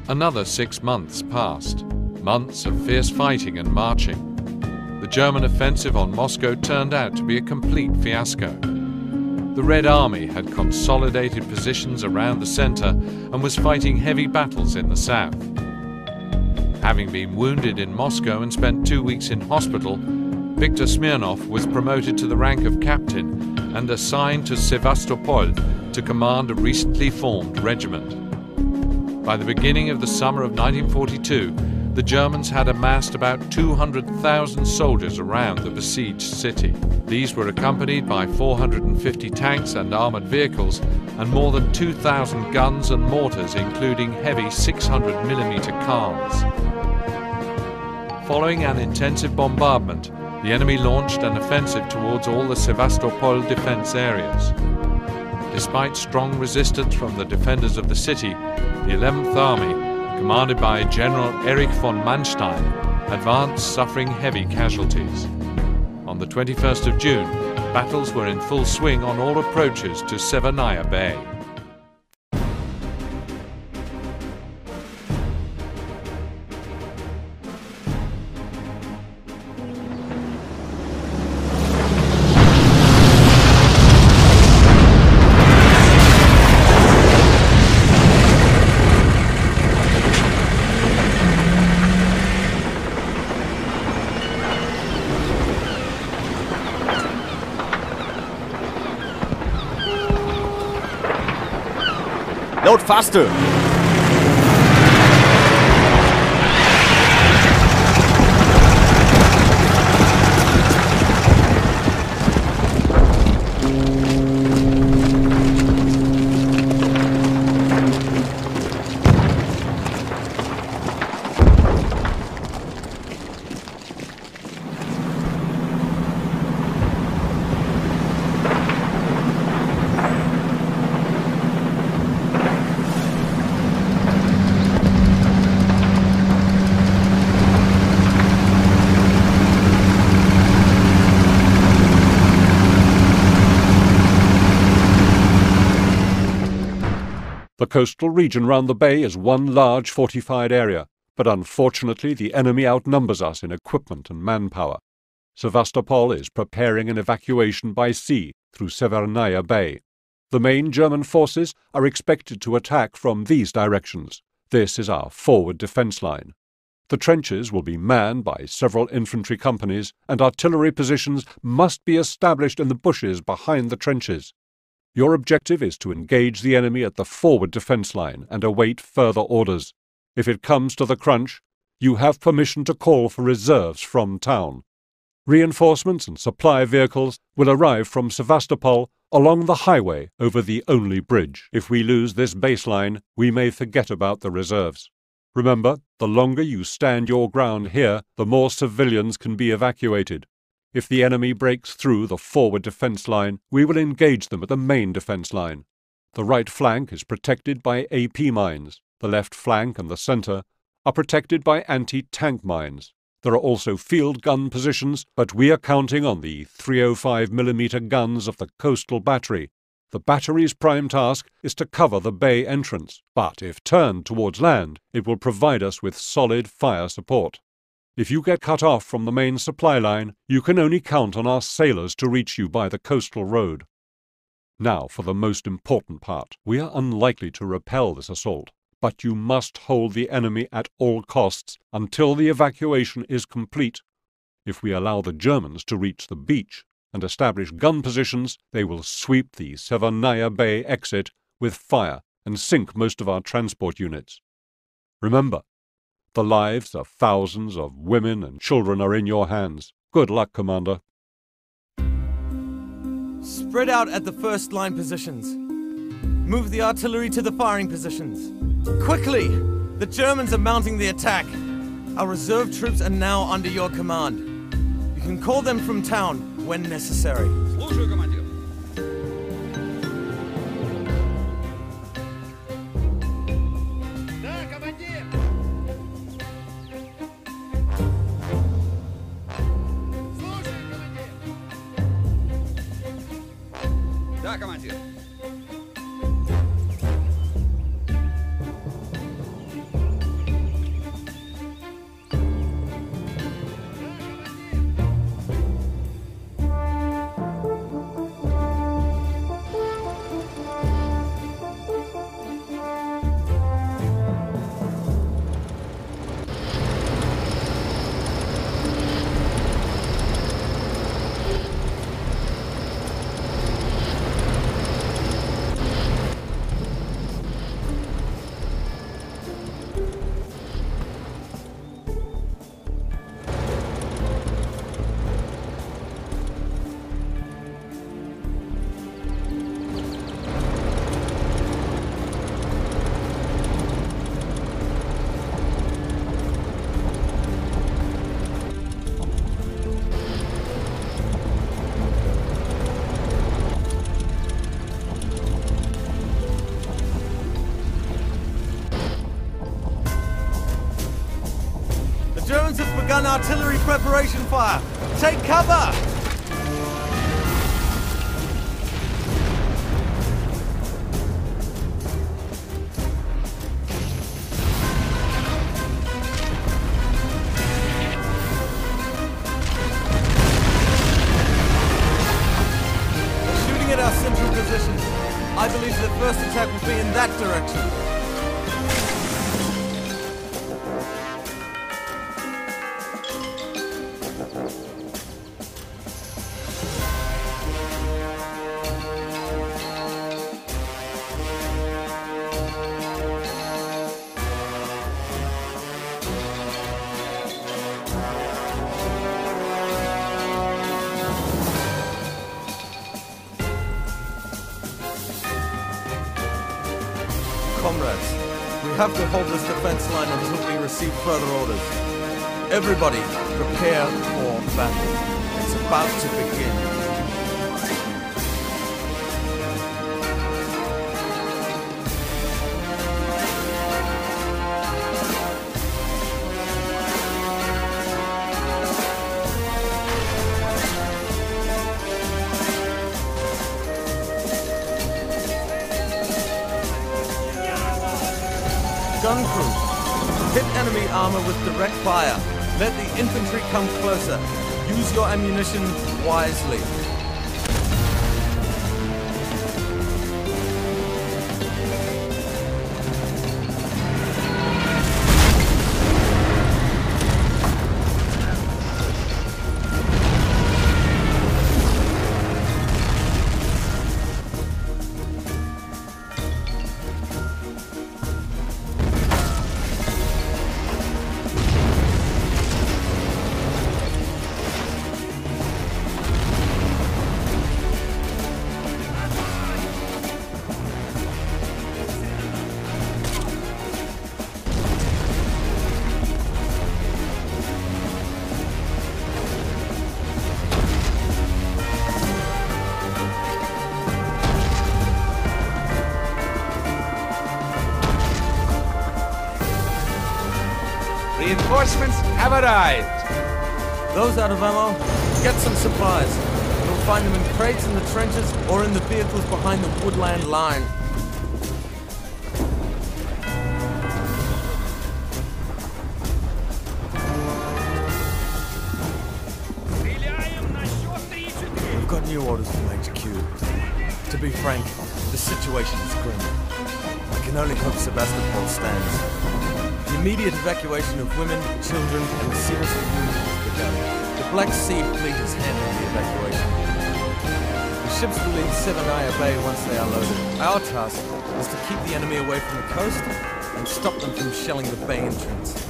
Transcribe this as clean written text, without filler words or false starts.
Another 6 months passed, months of fierce fighting and marching. The German offensive on Moscow turned out to be a complete fiasco. The Red Army had consolidated positions around the center and was fighting heavy battles in the south. Having been wounded in Moscow and spent 2 weeks in hospital, Viktor Smirnov was promoted to the rank of captain and assigned to Sevastopol to command a recently formed regiment. By the beginning of the summer of 1942, the Germans had amassed about 200,000 soldiers around the besieged city. These were accompanied by 450 tanks and armored vehicles and more than 2,000 guns and mortars, including heavy 600mm cans. Following an intensive bombardment, the enemy launched an offensive towards all the Sevastopol defense areas. Despite strong resistance from the defenders of the city, the 11th Army, commanded by General Erich von Manstein, advanced suffering heavy casualties. On the 21st of June, battles were in full swing on all approaches to Severnaya Bay. Load faster! The coastal region round the bay is one large fortified area, but unfortunately the enemy outnumbers us in equipment and manpower. Sevastopol is preparing an evacuation by sea through Severnaya Bay. The main German forces are expected to attack from these directions. This is our forward defense line. The trenches will be manned by several infantry companies, and artillery positions must be established in the bushes behind the trenches. Your objective is to engage the enemy at the forward defense line and await further orders. If it comes to the crunch, you have permission to call for reserves from town. Reinforcements and supply vehicles will arrive from Sevastopol along the highway over the only bridge. If we lose this baseline, we may forget about the reserves. Remember, the longer you stand your ground here, the more civilians can be evacuated. If the enemy breaks through the forward defense line, we will engage them at the main defense line. The right flank is protected by AP mines. The left flank and the center are protected by anti-tank mines. There are also field gun positions, but we are counting on the 305mm guns of the coastal battery. The battery's prime task is to cover the bay entrance, but if turned towards land, it will provide us with solid fire support. If you get cut off from the main supply line, you can only count on our sailors to reach you by the coastal road. Now for the most important part. We are unlikely to repel this assault, but you must hold the enemy at all costs until the evacuation is complete. If we allow the Germans to reach the beach and establish gun positions, they will sweep the Severnaya Bay exit with fire and sink most of our transport units. Remember, the lives of thousands of women and children are in your hands. Good luck, Commander. Spread out at the first line positions. Move the artillery to the firing positions. Quickly! The Germans are mounting the attack. Our reserve troops are now under your command. You can call them from town when necessary. Слушаю, командир. Да, командир! Слушаю, командир! Да, командир. Germans have begun artillery preparation fire. Take cover! At our central position. I believe the first attack will be in that direction. Comrades, we have to hold this defense line until we receive further orders. Everybody, prepare for battle. It's about to begin. Gun crew, hit enemy armor with direct fire. Let the infantry come closer. Use your ammunition wisely. Reinforcements have arrived. Those out of ammo, get some supplies. You'll find them in crates in the trenches or in the vehicles behind the woodland line. We've got new orders from HQ. To be frank, the situation is grim. I can only hope Sebastopol stands. The immediate evacuation of women, children, and seriously wounded has begun. The Black Sea Fleet is handling the evacuation. The ships will leave Severnaya Bay once they are loaded. Our task is to keep the enemy away from the coast and stop them from shelling the bay entrance.